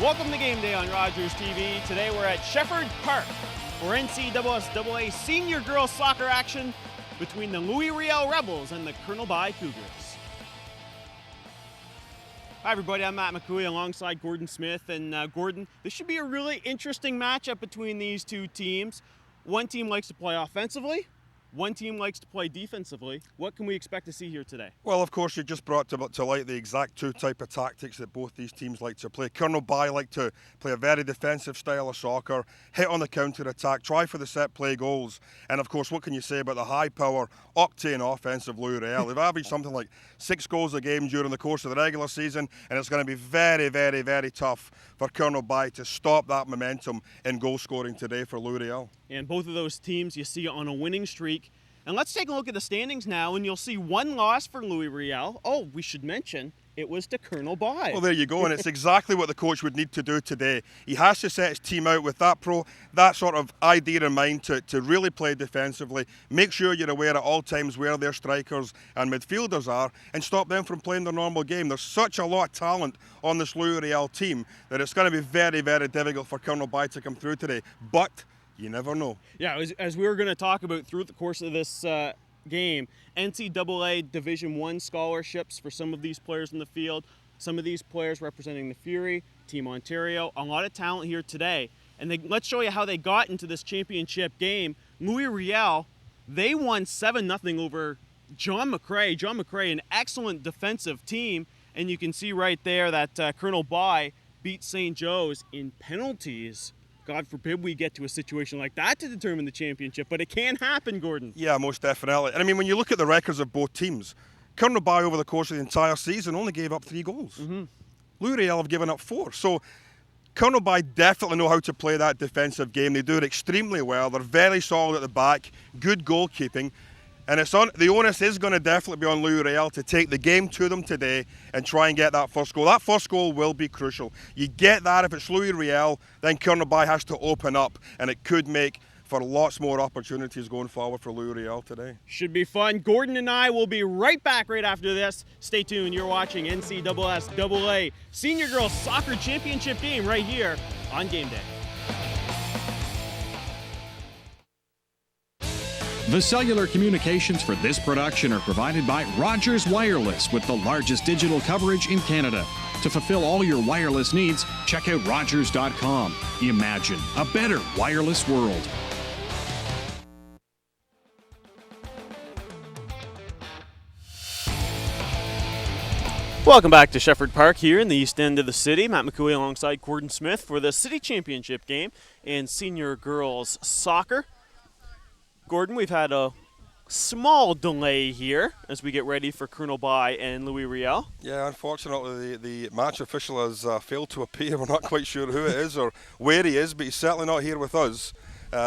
Welcome to Game Day on Rogers TV. Today we're at Shepherd Park for NCAA senior girls soccer action between the Louis-Riel Rebels and the Colonel By Cougars. Hi everybody, I'm Matt McCooey alongside Gordon Smith. And Gordon, this should be a really interesting matchup between these two teams. One team likes to play offensively. One team likes to play defensively. What can we expect to see here today? Well, of course, you just brought to light the exact two type of tactics that both these teams like to play. Colonel By like to play a very defensive style of soccer, hit on the counter-attack, try for the set play goals. And, of course, what can you say about the high-power, octane offensive Louis-Riel? They've averaged something like 6 goals a game during the course of the regular season, and it's going to be very, very, very tough for Colonel By to stop that momentum in goal-scoring today for Louis-Riel. And both of those teams you see on a winning streak. And let's take a look at the standings now, and you'll see one loss for Louis-Riel. Oh, we should mention it was to Colonel By. Well, there you go, and it's exactly what the coach would need to do today. He has to set his team out with that sort of idea in mind to really play defensively, make sure you're aware at all times where their strikers and midfielders are, and stop them from playing their normal game. There's such a lot of talent on this Louis-Riel team that it's going to be very, very difficult for Colonel By to come through today. But you never know. Yeah, as we were going to talk about through the course of this game, NCAA Division I scholarships for some of these players in the field, some of these players representing the Fury, Team Ontario, a lot of talent here today. And let's show you how they got into this championship game. Louis-Riel, they won 7-0 over John McCrae. John McCrae, an excellent defensive team. And you can see right there that Colonel By beat St. Joe's in penalties. God forbid we get to a situation like that to determine the championship, but it can happen, Gordon. Yeah, most definitely. And I mean, when you look at the records of both teams, Colonel By over the course of the entire season only gave up 3 goals. Louis-Riel have given up 4. So Colonel By definitely know how to play that defensive game. They do it extremely well. They're very solid at the back, good goalkeeping. And the onus is going to definitely be on Louis-Riel to take the game to them today and try and get that first goal. That first goal will be crucial. You get that if it's Louis-Riel, then Colonel By has to open up, and it could make for lots more opportunities going forward for Louis-Riel today. Should be fun. Gordon and I will be right back right after this. Stay tuned. You're watching NCAA Senior Girls Soccer Championship game right here on Game Day. The cellular communications for this production are provided by Rogers Wireless, with the largest digital coverage in Canada. To fulfill all your wireless needs, check out Rogers.com. Imagine a better wireless world. Welcome back to Shepherd Park here in the east end of the city. Matt McCooey alongside Gordon Smith for the City Championship game in senior girls soccer. Gordon, we've had a small delay here as we get ready for Colonel By and Louis-Riel. Yeah, unfortunately, the match official has failed to appear. We're not quite sure who it is or where he is, but he's certainly not here with us.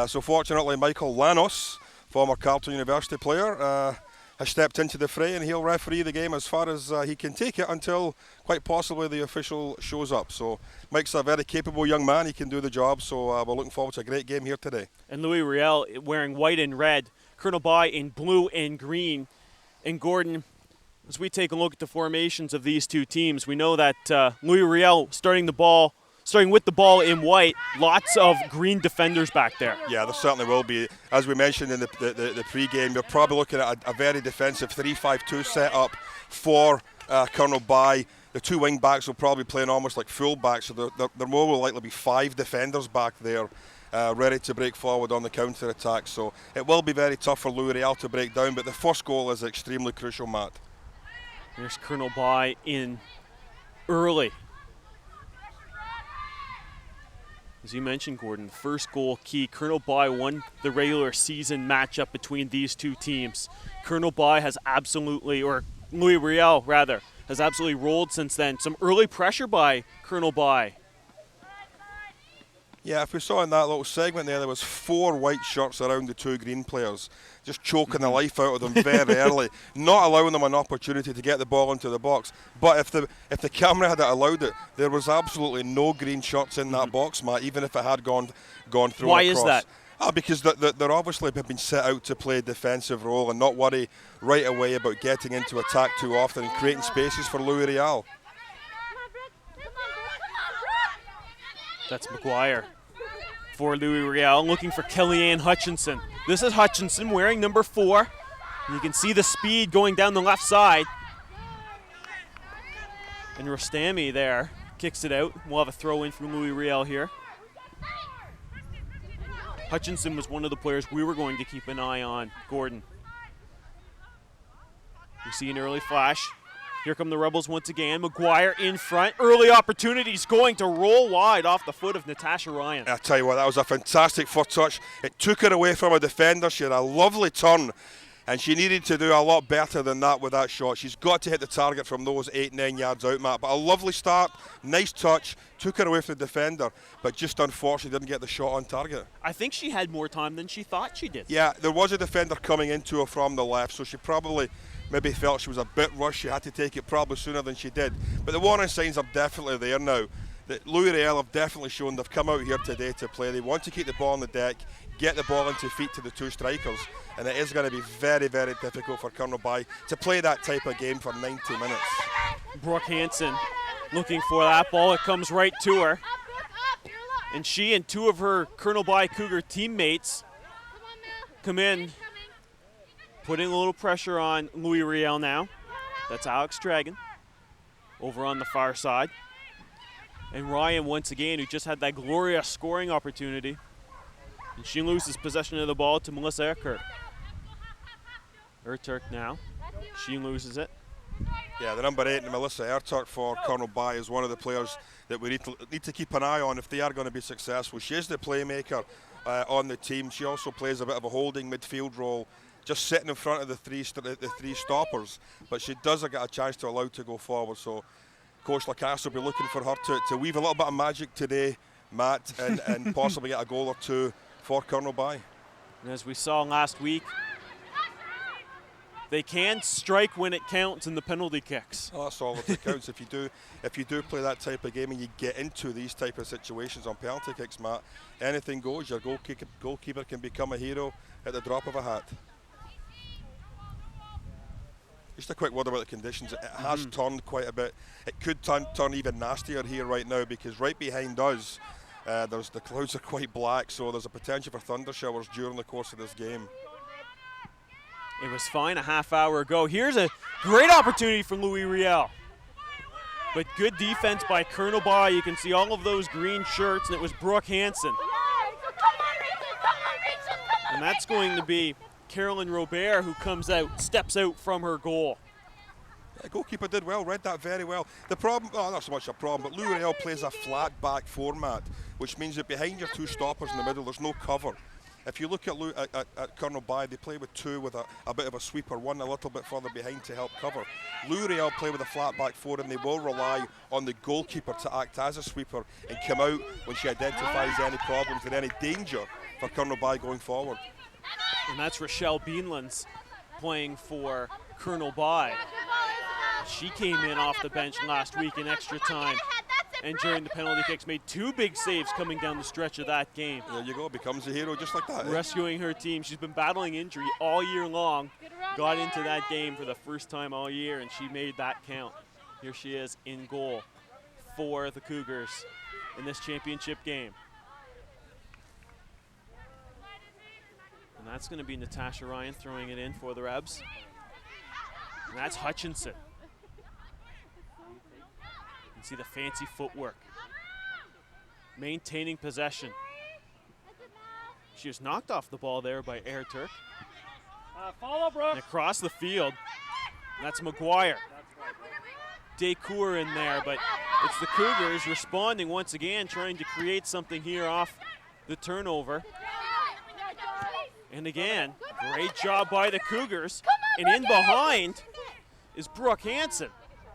So fortunately, Michael Lanos, former Carleton University player, has stepped into the fray, and he'll referee the game as far as he can take it until quite possibly the official shows up. So Mike's a very capable young man. He can do the job, so we're looking forward to a great game here today. And Louis-Riel wearing white and red, Colonel By in blue and green. And Gordon, as we take a look at the formations of these two teams, we know that Louis-Riel starting with the ball in white, lots of green defenders back there. Yeah, there certainly will be. As we mentioned in the pre-game, you're probably looking at a very defensive 3-5-2 setup for Colonel By. The 2 wing backs will probably play almost like full backs, so there more will likely be 5 defenders back there ready to break forward on the counter-attack. So it will be very tough for Louis-Riel to break down, but the first goal is extremely crucial, Matt. There's Colonel By in early. As you mentioned, Gordon, first goal key. Colonel By won the regular season matchup between these two teams. Colonel By has Louis-Riel rather, has absolutely rolled since then. Some early pressure by Colonel By. Yeah, if we saw in that little segment there was 4 white shirts around the 2 green players, just choking the life out of them very early, not allowing them an opportunity to get the ball into the box. But if the camera had allowed it, there was absolutely no green shirts in that box, Matt, even if it had gone through. Why across. Is that? Because they're obviously been set out to play a defensive role and not worry right away about getting into attack too often and creating spaces for Louis-Riel. That's McGuire for Louis-Riel, looking for Kellyanne Hutchinson. This is Hutchinson wearing number 4. You can see the speed going down the left side. And Rostami there kicks it out. We'll have a throw in from Louis-Riel here. Hutchinson was one of the players we were going to keep an eye on, Gordon. We see an early flash. Here come the Rebels once again. McGuire in front. Early opportunities going to roll wide off the foot of Natasha Ryan. I tell you what, that was a fantastic foot touch. It took her away from a defender. She had a lovely turn, and she needed to do a lot better than that with that shot. She's got to hit the target from those 8-9 yards out, Matt. But a lovely start, nice touch, took her away from the defender, but just unfortunately didn't get the shot on target. I think she had more time than she thought she did. Yeah, there was a defender coming into her from the left, so she probably maybe felt she was a bit rushed. She had to take it probably sooner than she did. But the warning signs are definitely there now. That Louis-Riel have definitely shown they've come out here today to play. They want to keep the ball on the deck, get the ball into feet to the 2 strikers, and it is going to be very, very difficult for Carnoby to play that type of game for 90 minutes. Brooke Hansen looking for that ball. It comes right to her. And she and 2 of her Carnoby Cougar teammates come in, putting a little pressure on Louis-Riel now. That's Alex Dragon over on the far side. And Ryan once again, who just had that glorious scoring opportunity. And she loses possession of the ball to Melissa Erkirk. Erturk now. She loses it. Yeah, the number 8, Melissa Erturk for Carnoby, is one of the players that we need to keep an eye on if they are going to be successful. She is the playmaker on the team. She also plays a bit of a holding midfield role, just sitting in front of the three stoppers, but she does get a chance to allow to go forward. So Coach Lacasse will be looking for her to weave a little bit of magic today, Matt, and possibly get a goal or 2 for Carnoby. And as we saw last week, they can strike when it counts in the penalty kicks. Oh, that's all that counts. If you do play that type of game and you get into these type of situations on penalty kicks, Matt, anything goes. Your goalkeeper can become a hero at the drop of a hat. Just a quick word about the conditions. It has turned quite a bit. It could turn even nastier here right now, because right behind us, the clouds are quite black, so there's a potential for thunder showers during the course of this game. It was fine a half hour ago. Here's a great opportunity for Louis-Riel. But good defense by Carnoby. You can see all of those green shirts, and it was Brooke Hansen. And that's going to be Carolyn Robert, who steps out from her goal. The goalkeeper did well, read that very well. The problem, not so much a problem, but Louis-Riel plays a flat back format, which means that behind your 2 stoppers in the middle, there's no cover. If you look at Carnoby, they play with 2 with a bit of a sweeper, 1 a little bit further behind to help cover. Louis-Riel play with a flat back 4, and they will rely on the goalkeeper to act as a sweeper and come out when she identifies any problems and any danger for Carnoby going forward. And that's Rochelle Beanlands playing for Carnoby. She came in off the bench last week in extra time, and during the penalty kicks made 2 big saves coming down the stretch of that game. There you go, becomes a hero just like that. Rescuing her team. She's been battling injury all year long. Got into that game for the first time all year, and she made that count. Here she is in goal for the Cougars in this championship game. And that's going to be Natasha Ryan throwing it in for the Rebs. And that's Hutchinson. You can see the fancy footwork. Maintaining possession. She was knocked off the ball there by Erturk. Follow, Brooke. And across the field, that's McGuire. Decour in there, but it's the Cougars responding once again, trying to create something here off the turnover. And again, great job by the Cougars. And in behind is Brooke Hansen.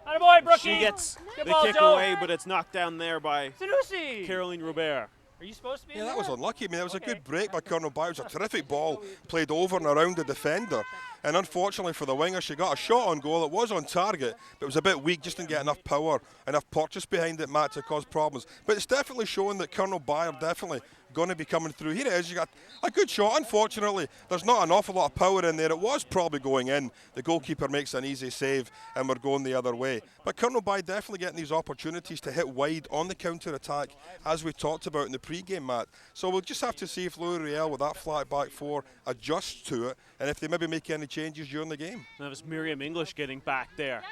Attaboy, Brookie. She gets Good the ball, kick Joe. away, but it's knocked down there by Sanusi. Caroline Robert. Are you supposed to be? Yeah, in that there? was unlucky. I mean, that was Okay. a good break by Carnoby. It was a terrific ball played over and around the defender. And unfortunately for the winger, she got a shot on goal. It was on target, but it was a bit weak, just didn't get enough power, enough purchase behind it, Matt, to cause problems. But it's definitely showing that Colonel By are definitely going to be coming through. Here it is, you got a good shot. Unfortunately, there's not an awful lot of power in there. It was probably going in. The goalkeeper makes an easy save, and we're going the other way. But Colonel By definitely getting these opportunities to hit wide on the counter-attack, as we talked about in the pre-game, Matt. So we'll just have to see if Louis-Riel, with that flat back four, adjusts to it, and if they maybe make any changes during the game. That was Miriam English getting back there.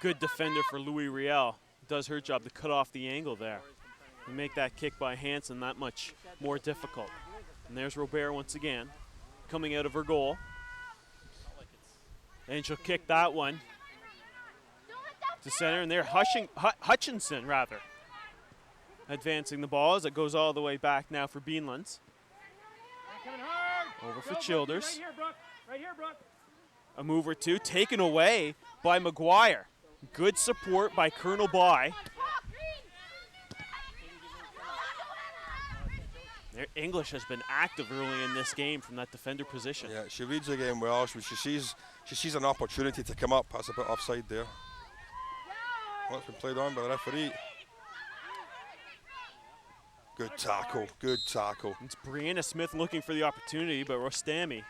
Good defender for Louis-Riel. Does her job to cut off the angle there and make that kick by Hansen that much more difficult. And there's Robert once again, coming out of her goal. And she'll kick that one to center, and there Hutchinson advancing the ball as it goes all the way back now for Beanlands. Over for Childers. Right here, Brooke. Right here, Brooke. A move or two taken away by McGuire. Good support by Colonel By. Their English has been active early in this game from that defender position. Yeah, she reads the game well. She sees an opportunity to come up. That's a bit offside there. Well, it's been played on by the referee. Good tackle, good tackle. It's Brianna Smith looking for the opportunity, but Rostami,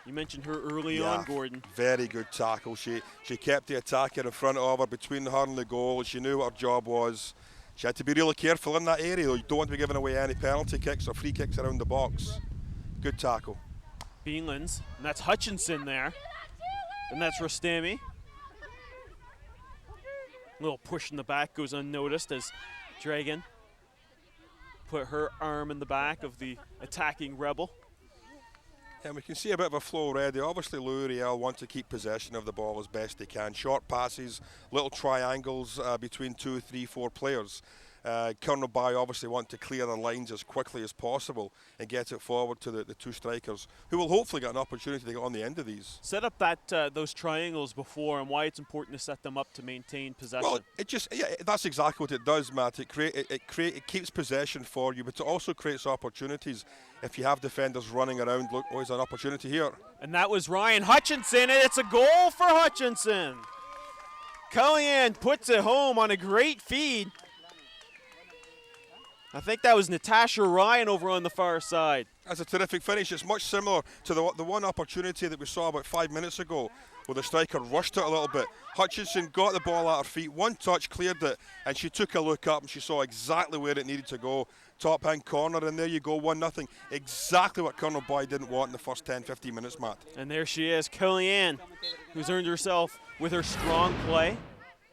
you mentioned her early on, Gordon. Very good tackle. She kept the attacker in front of her, between her and the goal. She knew what her job was. She had to be really careful in that area, though. You don't want to be giving away any penalty kicks or free kicks around the box. Good tackle. Beanlands, and that's Hutchinson there. And that's Rostami. A little push in the back goes unnoticed as Dragon put her arm in the back of the attacking Rebel. And we can see a bit of a flow already. Obviously, Louis-Riel want to keep possession of the ball as best they can. Short passes, little triangles between 2, 3, 4 players. Colonel By obviously want to clear the lines as quickly as possible and get it forward to the two strikers, who will hopefully get an opportunity to get on the end of these. Set up that those triangles before, and why it's important to set them up to maintain possession. Well, that's exactly what it does, Matt. It keeps possession for you, but it also creates opportunities. If you have defenders running around, look, there's an opportunity here. And that was Ryan Hutchinson, and it's a goal for Hutchinson. Kellyanne puts it home on a great feed. I think that was Natasha Ryan over on the far side. That's a terrific finish. It's much similar to the one opportunity that we saw about 5 minutes ago, where the striker rushed it a little bit. Hutchinson got the ball at her feet, one touch, cleared it, and she took a look up and she saw exactly where it needed to go. Top hand corner, and there you go, 1-0. Exactly what Colonel By didn't want in the first 10-15 minutes, Matt. And there she is, Kellyanne, who's earned herself, with her strong play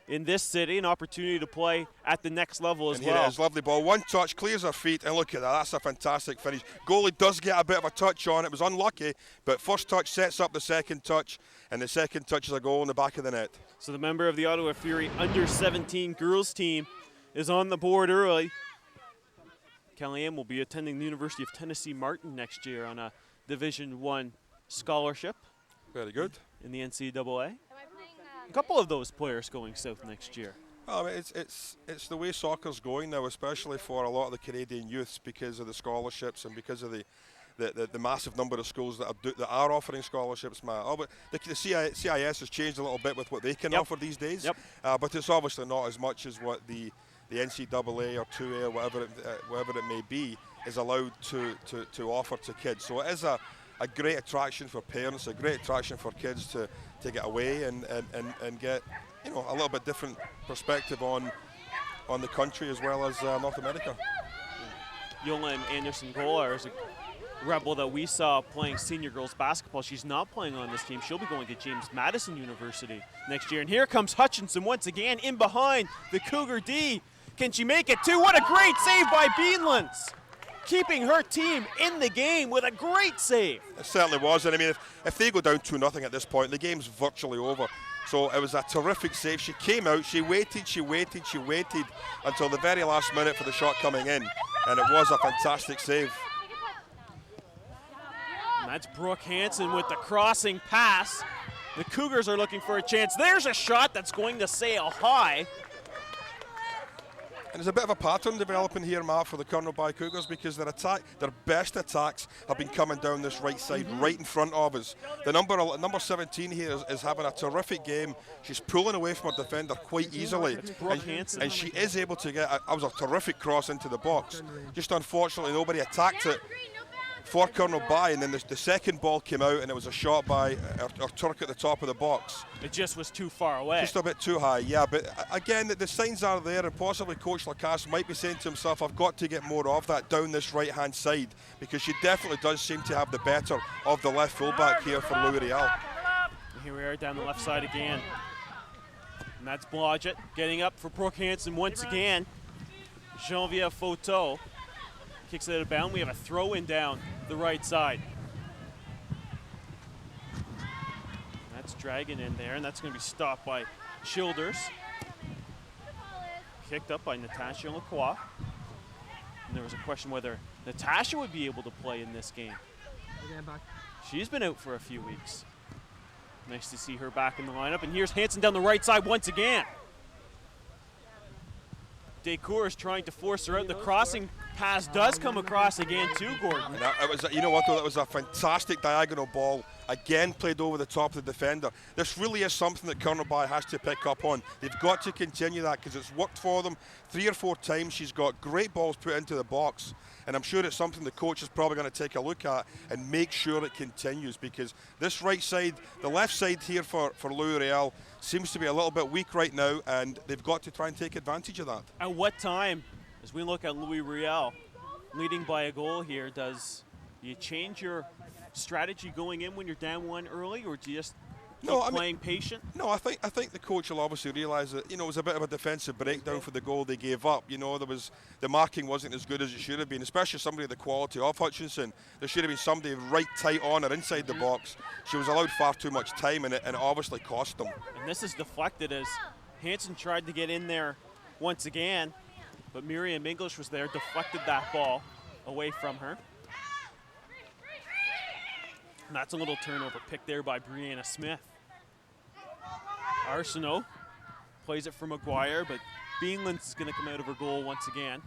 in this city, an opportunity to play at the next level as well. And here it is, lovely ball. One touch, clears her feet, and look at that. That's a fantastic finish. Goalie does get a bit of a touch on it. It was unlucky, but first touch sets up the second touch, and the second touch is a goal in the back of the net. So the member of the Ottawa Fury under-17 girls team is on the board early. Kellyanne will be attending the University of Tennessee Martin next year on a Division I scholarship. Very good. In the NCAA. A couple of those players going south next year. Well, I mean, it's the way soccer's going now, especially for a lot of the Canadian youths, because of the scholarships and because of the massive number of schools that are offering scholarships, Matt. Oh, but the CIS has changed a little bit with what they can offer these days. But it's obviously not as much as what the NCAA or 2A or whatever it may be is allowed to offer to kids. So it is a great attraction for parents, a great attraction for kids to get away and get, you know, a little bit different perspective on the country as well as North America. Yolan Anderson-Golar is a Rebel that we saw playing senior girls basketball. She's not playing on this team. She'll be going to James Madison University next year. And here comes Hutchinson once again in behind the Cougar D. Can she make it too? What a great save by Beanlands, keeping her team in the game with a great save. It certainly was, and I mean, if they go down 2-0 at this point, the game's virtually over. So it was a terrific save. She came out, she waited until the very last minute for the shot coming in, and it was a fantastic save. And that's Brooke Hansen with the crossing pass. The Cougars are looking for a chance. There's a shot that's going to sail high. And there's a bit of a pattern developing here, Matt, for the Carnauby Cougars, because their best attacks have been coming down this right side, right in front of us. The number 17 here is having a terrific game. She's pulling away from her defender quite easily. And she is able to get, that was a terrific cross into the box. Just unfortunately, nobody attacked it for Carnauby, and then the second ball came out, and it was a shot by our Turk at the top of the box. It just was too far away. Just a bit too high, yeah. But again, the signs are there, and possibly Coach Lacasse might be saying to himself, I've got to get more of that down this right-hand side, because she definitely does seem to have the better of the left fullback here for Louis-Riel. Here we are down the left side again. And that's Blodgett getting up for Brooke Hansen once again. Genevieve Photo kicks it out of bounds. We have a throw-in down the right side. That's dragging in there, and that's going to be stopped by Childers. Kicked up by Natasha Lacroix. And there was a question whether Natasha would be able to play in this game. She's been out for a few weeks. Nice to see her back in the lineup. And here's Hansen down the right side once again. Decour is trying to force her out. The crossing pass does come across again too, Gordon. And it was, you know what, though, that was a fantastic diagonal ball. Again, played over the top of the defender. This really is something that Carnauby has to pick up on. They've got to continue that, because it's worked for them 3 or 4 times. She's got great balls put into the box, and I'm sure it's something the coach is probably going to take a look at and make sure it continues, because this right side, the left side here for Louis-Riel seems to be a little bit weak right now, and they've got to try and take advantage of that. At what time, as we look at Louis-Riel leading by a goal here, does you change your strategy going in when you're down one early, or do you just keep playing patient? No, I think the coach will obviously realise that, you know, it was a bit of a defensive breakdown for the goal they gave up. You know, the marking wasn't as good as it should have been, especially somebody of the quality of Hutchinson. There should have been somebody right tight on her inside the box. She was allowed far too much time, and it obviously cost them. And this is deflected as Hansen tried to get in there once again, but Miriam English was there, deflected that ball away from her. And that's a little turnover pick there by Brianna Smith. Arsenault plays it for McGuire, but Beanlands is going to come out of her goal once again.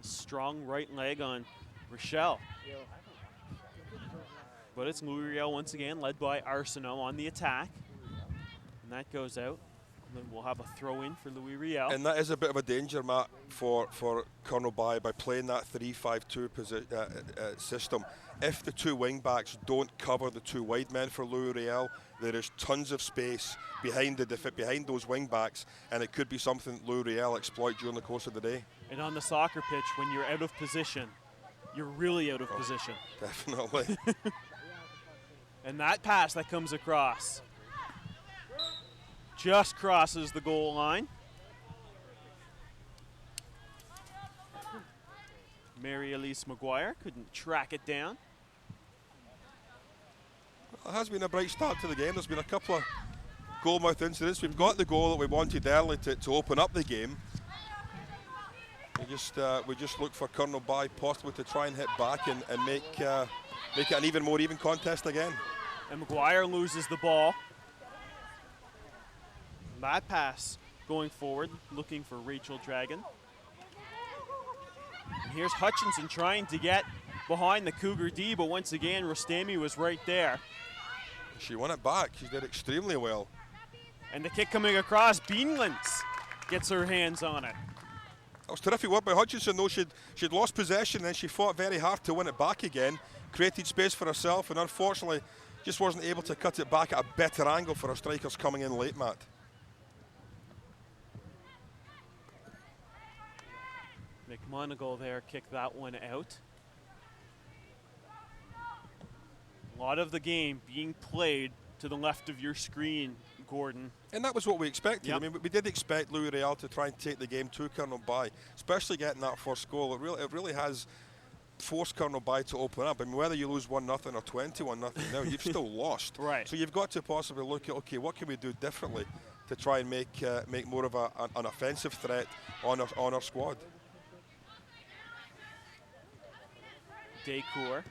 A strong right leg on Rochelle. But it's Louis-Riel once again, led by Arsenault on the attack. And that goes out. And then we'll have a throw-in for Louis-Riel. And that is a bit of a danger, Matt, for Carnauby by playing that 3-5-2 system. If the 2 wing-backs don't cover the 2 wide men for Louis-Riel, there is tons of space behind those wing-backs, and it could be something Louis-Riel exploit during the course of the day. And on the soccer pitch, when you're out of position, you're really out of position. Definitely. And that pass that comes across just crosses the goal line. Mary Elise McGuire couldn't track it down. It has been a bright start to the game. There's been a couple of goal-mouth incidents. We've got the goal that we wanted early to open up the game. We just look for Carnauby possibly to try and hit back and make it an even more even contest again. And McGuire loses the ball. That pass going forward, looking for Rachel Dragon. And here's Hutchinson trying to get behind the Cougar D, but once again, Rostami was right there. She won it back. She did extremely well. And the kick coming across, Beanlands gets her hands on it. That was terrific work by Hutchinson, though. She'd lost possession, and then she fought very hard to win it back again, created space for herself, and unfortunately just wasn't able to cut it back at a better angle for her strikers coming in late, Matt. McMonagle there kicked that one out. A lot of the game being played to the left of your screen, Gordon. And that was what we expected. Yep. I mean, we did expect Louis-Riel to try and take the game to Carnauby, especially getting that first goal. It really has forced Carnauby to open up. I mean, whether you lose 1-0 or 21-0 now, you've still lost. Right. So you've got to possibly look at, okay, what can we do differently to try and make more of an offensive threat on our squad. Decour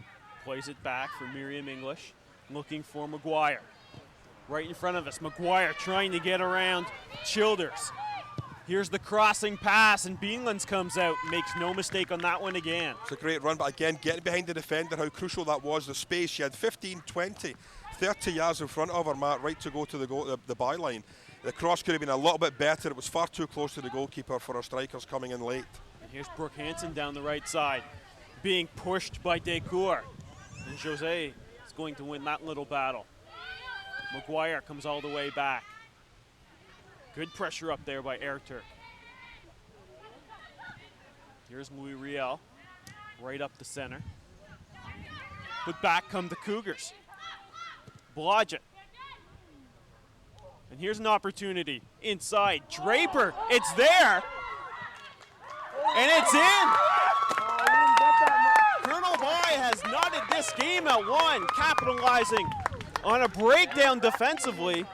plays it back for Miriam English, looking for McGuire. Right in front of us, McGuire trying to get around Childers. Here's the crossing pass, and Beanlands comes out, makes no mistake on that one again. It's a great run, but again, getting behind the defender, how crucial that was, the space. She had 15, 20, 30 yards in front of her, Matt, right to go to the byline. The cross could have been a little bit better. It was far too close to the goalkeeper for our strikers coming in late. And here's Brooke Hansen down the right side, being pushed by Decour. And Jose is going to win that little battle. McGuire comes all the way back. Good pressure up there by Airturk. Here's Louis-Riel, right up the center. But back come the Cougars. Blodgett. And here's an opportunity inside. Draper, it's there. And it's in. Colonel By has knotted this game at one, capitalizing on a breakdown defensively.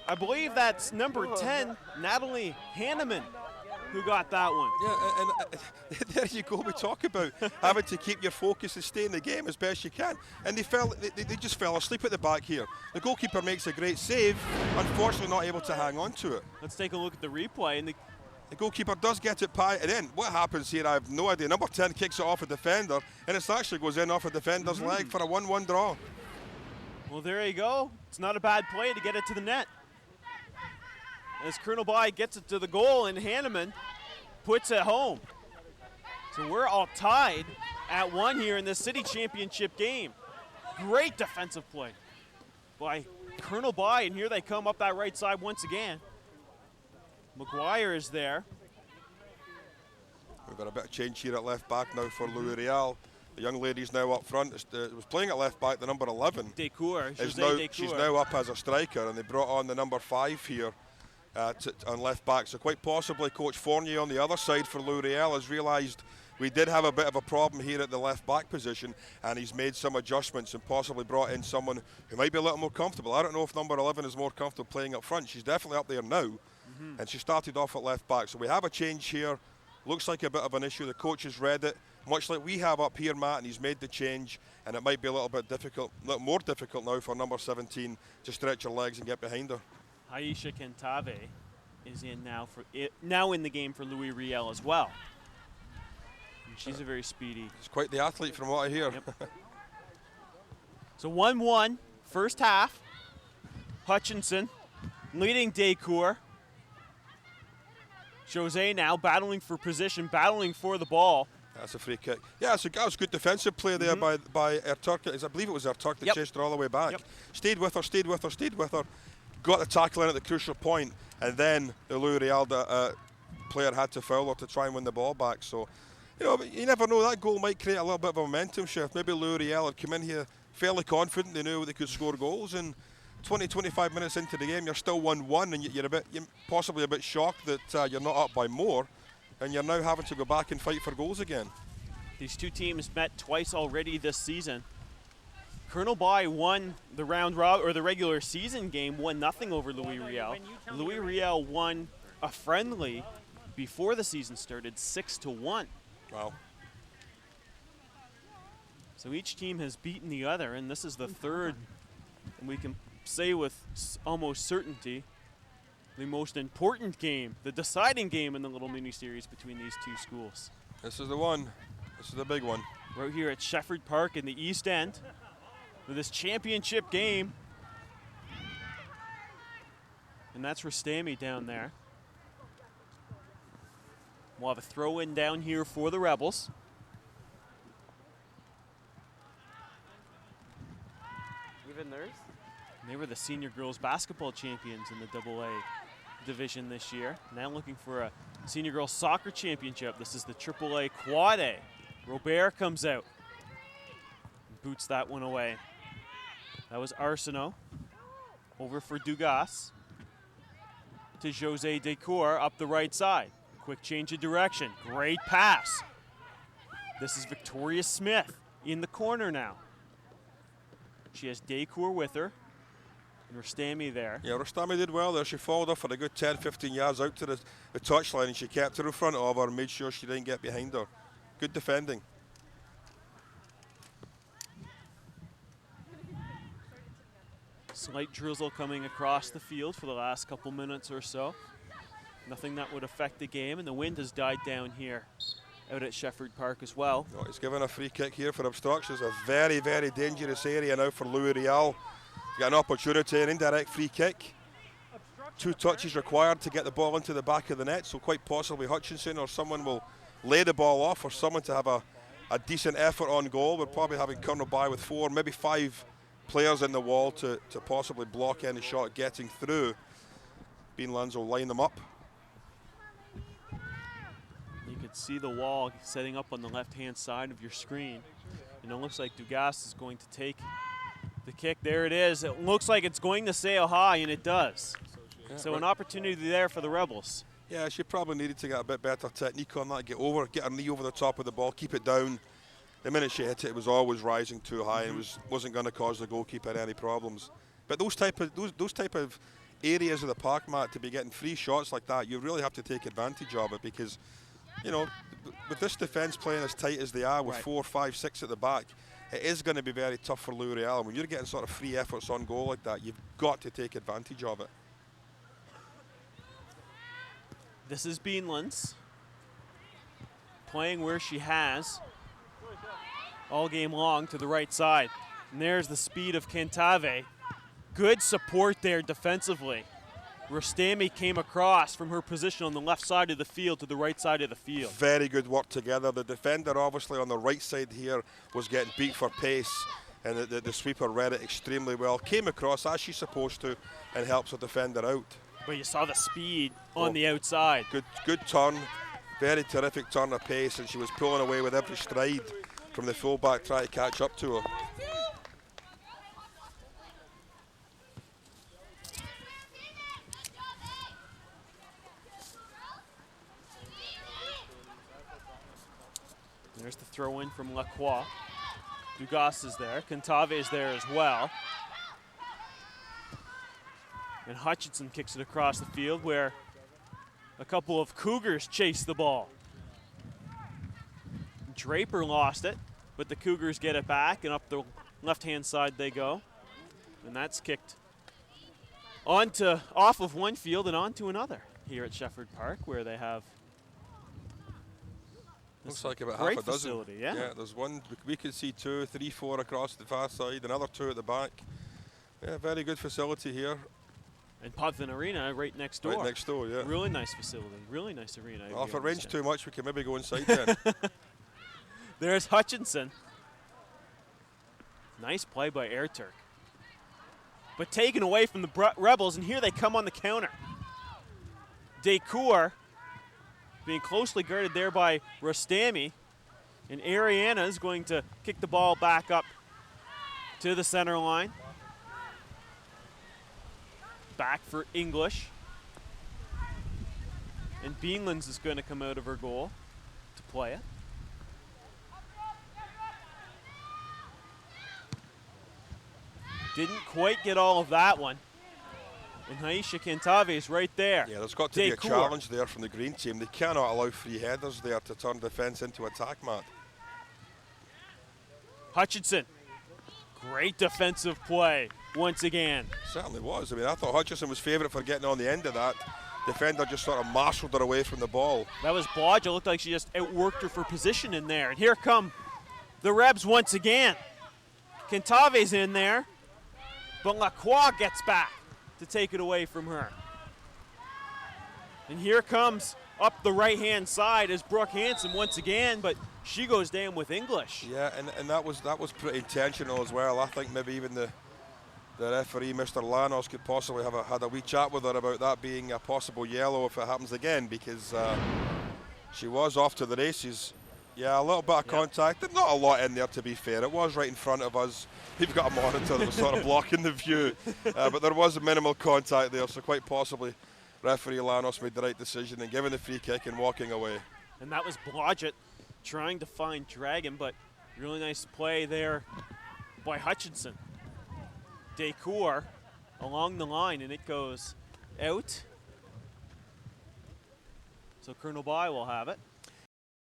I believe that's number 10, Natalie Hanneman, who got that one. Yeah, and there you go. We talk about having to keep your focus and stay in the game as best you can. And they just fell asleep at the back here. The goalkeeper makes a great save, unfortunately not able to hang on to it. Let's take a look at the replay. And the goalkeeper does get it by, and then what happens here, I have no idea. Number 10 kicks it off a defender, and it actually goes in off a defender's leg for a 1-1 draw. Well, there you go. It's not a bad play to get it to the net. As Colonel By gets it to the goal, and Hanneman puts it home. So we're all tied at one here in this city championship game. Great defensive play by Colonel By, and here they come up that right side once again. McGuire is there. We've got a bit of change here at left back now for Louis-Riel. The young lady's now up front. Was playing at left back, the number 11. Decour, She's now up as a striker, and they brought on the number 5 here on left back. So quite possibly Coach Fournier on the other side for Louis-Riel has realised we did have a bit of a problem here at the left back position, and he's made some adjustments and possibly brought in someone who might be a little more comfortable. I don't know if number 11 is more comfortable playing up front. She's definitely up there now, and she started off at left back. So we have a change here. Looks like a bit of an issue. The coach has read it, much like we have up here, Matt, and he's made the change, and it might be a little bit difficult, a little more difficult now for number 17 to stretch her legs and get behind her. Aisha Kentave is now in the game for Louis-Riel as well. And she's a very speedy. She's quite the athlete from what I hear. Yep. So 1-1, first half. Hutchinson leading Decour. Jose now battling for position, battling for the ball. That's a free kick. Yeah, that was good defensive play there by Airturk. I believe it was Airturk that chased her all the way back. Yep. Stayed with her. Got the tackle in at the crucial point, and then the Louis-Riel player had to foul her to try and win the ball back. So, you never know. That goal might create a little bit of a momentum shift. Maybe Louis-Riel had come in here fairly confident. They knew they could score goals, and 20-25 minutes into the game, you're still 1-1, and you're possibly a bit shocked that you're not up by more, and you're now having to go back and fight for goals again. These two teams met twice already this season. Colonel By won the the regular season game 1-0 over Louis-Riel. Louis-Riel won a friendly before the season started 6-1. Wow. So each team has beaten the other, and this is the third, and we can say with almost certainty, the most important game, the deciding game in the little mini-series between these two schools. This is the one. This is the big one. Right here at Shefford Park in the East End for this championship game. And that's Rustami down there. We'll have a throw-in down here for the Rebels. Even theirs? They were the senior girls basketball champions in the AA division this year. Now looking for a senior girls soccer championship. This is the AAA Quad A. Robert comes out and boots that one away. That was Arsenault. Over for Dugas. To Jose Decour up the right side. Quick change of direction. Great pass. This is Victoria Smith in the corner now. She has Decour with her. And Rustami there. Yeah, Rustami did well there. She followed off for a good 10-15 yards out to the touchline, and she kept her in front of her and made sure she didn't get behind her. Good defending. Slight drizzle coming across the field for the last couple minutes or so. Nothing that would affect the game, and the wind has died down here out at Shefford Park as well. Oh, he's given a free kick here for obstructions. A very, very dangerous area now for Louis-Riel. Got an opportunity, an indirect free kick. 2 touches required to get the ball into the back of the net, so quite possibly Hutchinson or someone will lay the ball off, or someone to have a decent effort on goal. We're probably having Carnarby with 4, maybe 5 players in the wall to possibly block any shot getting through. Beanlands will line them up. You could see the wall setting up on the left-hand side of your screen. And it looks like Dugas is going to take the kick. There it is. It looks like it's going to sail high, and it does. Yeah, So right. an opportunity there for the Rebels. Yeah, she probably needed to get a bit better technique on that, get her knee over the top of the ball, keep it down. The minute she hit it, it was always rising too high and wasn't going to cause the goalkeeper any problems. But those type of areas of the park, Matt, to be getting free shots like that, you really have to take advantage of it, because, you know, with this defence playing as tight as they are with 4, 5, 6 at the back, it is going to be very tough for Louis-Riel. When you're getting sort of free efforts on goal like that, you've got to take advantage of it. This is Beanlands playing where she has all game long to the right side. And there's the speed of Cantave. Good support there defensively. Rostami came across from her position on the left side of the field to the right side of the field. Very good work together. The defender obviously on the right side here was getting beat for pace, and the sweeper read it extremely well. Came across as she's supposed to and helps the defender out. But you saw the speed on the outside. Good turn, very terrific turn of pace, and she was pulling away with every stride from the fullback trying to catch up to her. There's the throw in from Lacroix. Dugas is there. Cantave is there as well. And Hutchinson kicks it across the field where a couple of Cougars chase the ball. Draper lost it, but the Cougars get it back, and up the left-hand side they go. And that's kicked off of one field and onto another here at Shefford Park, where they have Looks like about great half a dozen. facility, yeah. Yeah, there's one, we could see 2, 3, 4 across the far side, another 2 at the back. Yeah, very good facility here. And Potvin Arena right next door. Right next door, yeah. Really nice facility, really nice arena. Well, if it rains too much, we can maybe go inside then. There's Hutchinson. Nice play by Air Turk. But taken away from the Rebels, and here they come on the counter. Decour being closely guarded there by Rostami. And Ariana is going to kick the ball back up to the center line. Back for English. And Beanlands is going to come out of her goal to play it. Didn't quite get all of that one. And Haisha Cantave is right there. Yeah, there's got to be a challenge there from the green team. They cannot allow free headers there to turn defence into attack, Matt. Hutchinson. Great defensive play once again. Certainly was. I mean, I thought Hutchinson was favourite for getting on the end of that. Defender just sort of marshalled her away from the ball. That was Bodge. It looked like she just outworked her for position in there. And here come the Rebs once again. Cantave's in there, but Lacroix gets back to take it away from her. And here comes up the right-hand side is Brooke Hansen once again, but she goes down with English. Yeah, and that was pretty intentional as well. I think maybe even the referee, Mr. Lanos, could possibly have had a wee chat with her about that being a possible yellow if it happens again, because she was off to the races. Yeah, a little bit of contact. There's not a lot in there, to be fair. It was right in front of us. We've got a monitor that was sort of blocking the view. But there was a minimal contact there, so quite possibly referee Lanos made the right decision in giving the free kick and walking away. And that was Blodgett trying to find Dragon, but really nice play there by Hutchinson. Decour along the line, and it goes out. So Colonel Bai will have it.